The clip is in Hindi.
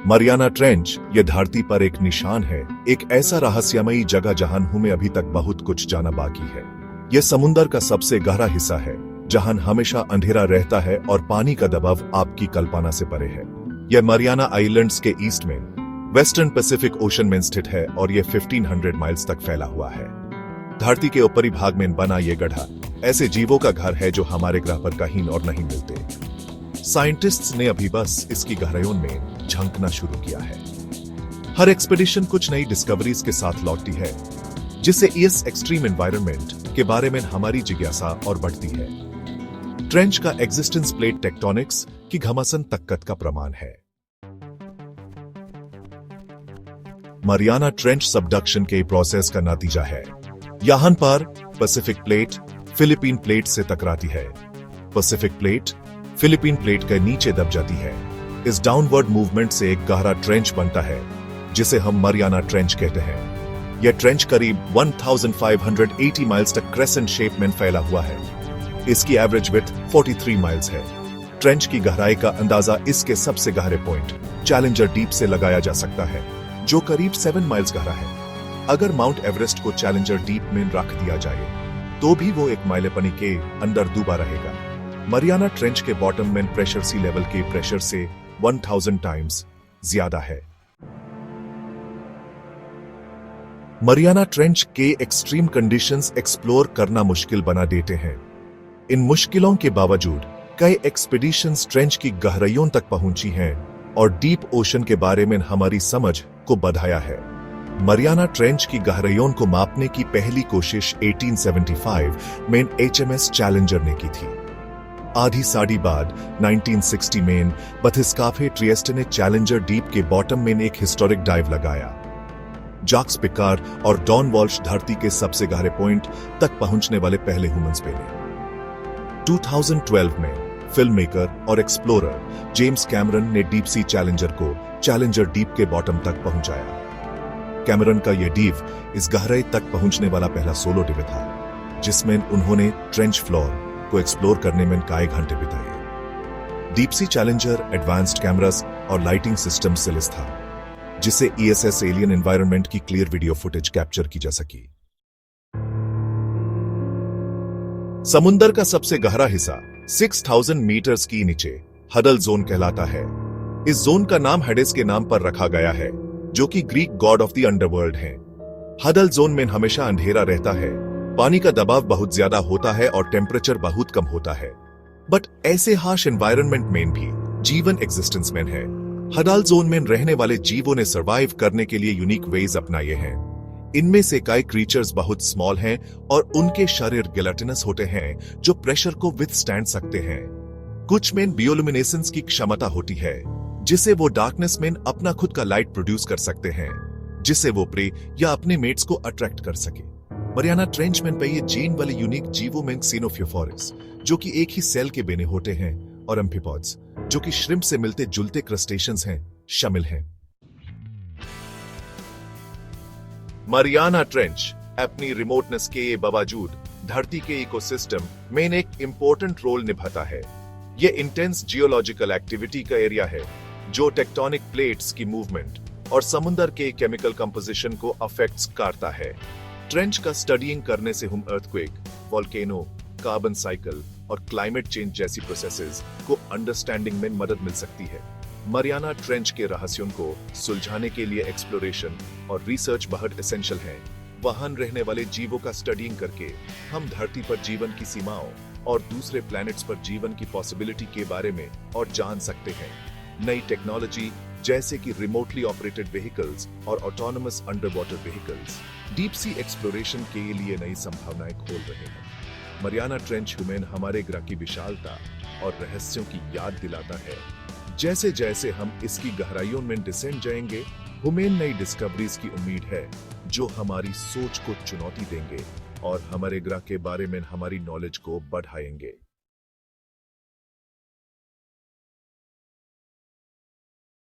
मरियाना ट्रेंच ये धरती पर एक निशान है, एक ऐसा रहस्यमयी जगह जहां हमें अभी तक बहुत कुछ जाना बाकी है। यह समुंदर का सबसे गहरा हिस्सा है, जहां हमेशा अंधेरा रहता है और पानी का दबाव आपकी कल्पना से परे है। यह मरियाना आइलैंड्स के ईस्ट में वेस्टर्न पैसिफिक ओशन में स्थित है और यह 1500 माइल्स तक फैला हुआ है। धरती के ऊपरी भाग में बना यह गड्ढा ऐसे जीवों का घर है जो हमारे ग्रह पर कहीं और नहीं मिलते। साइंटिस्ट्स ने अभी बस इसकी गहराइयों में झांकना शुरू किया है। हर एक्सपेडिशन कुछ नई डिस्कवरीज के साथ लौटती है, जिससे इस एक्सट्रीम एनवायरनमेंट के बारे में हमारी जिज्ञासा और बढ़ती है। ट्रेंच का एग्जिस्टेंस प्लेट टेक्टोनिक्स की घमासान ताकत का प्रमाण है। मरियाना ट्रेंच सबडक्शन के प्रोसेस का नतीजा है। यहां पर पैसिफिक प्लेट फिलीपीन प्लेट से टकराती है। पैसिफिक प्लेट फिलीपीन प्लेट के नीचे दब जाती है। इस डाउनवर्ड मूवमेंट से एक गहरा ट्रेंच बनता है, जिसे हम मरियाना ट्रेंच कहते हैं। यह ट्रेंच करीब 1580 माइल्स तक क्रेसेंट शेप में फैला हुआ है। इसकी एवरेज विड्थ 43 माइल्स है। ट्रेंच की गहराई का अंदाजा इसके सबसे गहरे पॉइंट चैलेंजर डीप से लगाया जा सकता है, जो करीब 7 माइल्स गहरा है। अगर माउंट एवरेस्ट को चैलेंजर डीप में रख दिया जाए, तो भी वो 1 माइल पानी के अंदर डूबा रहेगा। मरियाना ट्रेंच के बॉटम में प्रेशर सी लेवल के प्रेशर से 1000 टाइम्स ज्यादा है। मरियाना ट्रेंच के एक्सट्रीम कंडीशंस एक्सप्लोर करना मुश्किल बना देते हैं। इन मुश्किलों के बावजूद कई एक्सपीडिशंस ट्रेंच की गहराइयों तक पहुंची हैं और डीप ओशन के बारे में हमारी समझ को बढ़ाया है। मरियाना ट्रेंच की गहराइयों को मापने की पहली कोशिश 1875 में HMS चैलेंजर ने की थी। आधी सदी बाद 1960 में बथिस्काफे ट्रिएस्टे ने चैलेंजर डीप के बॉटम में एक हिस्टोरिक डाइव लगाया। जैक्स पिकार और डॉन वॉल्श धरती के सबसे गहरे पॉइंट तक पहुंचने वाले पहले ह्यूमंस बने। 2012 में फिल्म मेकर और एक्सप्लोरर जेम्स कैमरन ने डीप सी चैलेंजर को चैलेंजर डीप के बॉटम तक पहुंचाया। कैमरन का यह डीव इस गहराई तक पहुंचने वाला पहला सोलो डिव था, जिसमें उन्होंने ट्रेंच फ्लोर को एक्सप्लोर करने में कई घंटे बिताए। Deep sea challenger advanced cameras और लाइटिंग सिस्टम से लैस था, जिससे ESS एलियन एनवायरनमेंट की क्लियर वीडियो फुटेज कैप्चर की जा सकी। समुंदर का सबसे गहरा हिस्सा 6000 मीटर्स की नीचे हडल जोन कहलाता है। इस जोन का नाम हेडेस के नाम पर रखा गया है, जो कि Greek God of the underworld है। हडल जोन में हमेशा अंधेरा रहता है, पानी का दबाव बहुत ज्यादा होता है और टेम्परेचर बहुत कम होता है। बट ऐसे हार्श एनवायरनमेंट में भी जीवन एग्जिस्टेंस में है। हडल जोन में रहने वाले जीवों ने सर्वाइव करने के लिए यूनिक वेज अपनाए हैं। इनमें से कई क्रीचर्स बहुत स्मॉल हैं और उनके शरीर गिलेटिनस होते हैं, जो प्रेशर को विथस्टैंड सकते हैं। कुछ में बियोल्यूमिनेसेंस की क्षमता होती है, जिससे वो डार्कनेस में अपना खुद का लाइट प्रोड्यूस कर सकते हैं, जिससे वो प्रे या अपने मेट्स को अट्रैक्ट कर सके। मरियाना ट्रेंच में पाए जीन वाले यूनिक जीवों में क्सिनोफियोफोरस, जो कि एक ही सेल के बने होते हैं, और एम्फीपॉड्स, जो कि श्रिम्प से मिलते जुलते क्रस्टेशियंस हैं, शामिल हैं। मरियाना ट्रेंच अपनी रिमोटनेस के बावजूद धरती के इकोसिस्टम में एक इंपॉर्टेंट रोल निभाता है। यह इंटेंस जियोलॉजिकल एक्टिविटी का एरिया है, जो टेक्टोनिक प्लेट्स की मूवमेंट और समुद्र के केमिकल कंपोजिशन को अफेक्ट्स करता है। ट्रेंच का स्टडीइंग करने से हम अर्थक्वेक, वोल्केनो, कार्बन साइकिल और क्लाइमेट चेंज जैसी प्रोसेसेस को अंडरस्टैंडिंग में मदद मिल सकती है। मरियाना ट्रेंच के रहस्यों को सुलझाने के लिए एक्सप्लोरेशन और रिसर्च बहुत एसेंशियल है। वहां रहने वाले जीवों का स्टडीइंग करके हम धरती पर जीवन की सीमाओं और दूसरे प्लैनेट्स पर जीवन की पॉसिबिलिटी के बारे में और जान सकते हैं। नई टेक्नोलॉजी जैसे कि रिमोटली ऑपरेटेड व्हीकल्स और autonomous under water vehicles deep sea exploration के लिए नई संभावनाएं खोल रहे हैं। मरियाना ट्रेंच हमें हमारे ग्रह की विशालता और रहस्यों की याद दिलाता है। जैसे जैसे हम इसकी गहराइयों में डिसेंड जाएंगे, हमें नई डिस्कवरीज की उम्मीद है, जो हमारी सोच को चुनौती देंगे और हमारे ग्रह के बारे में हमारी नॉलेज को बढ़ाएंगे।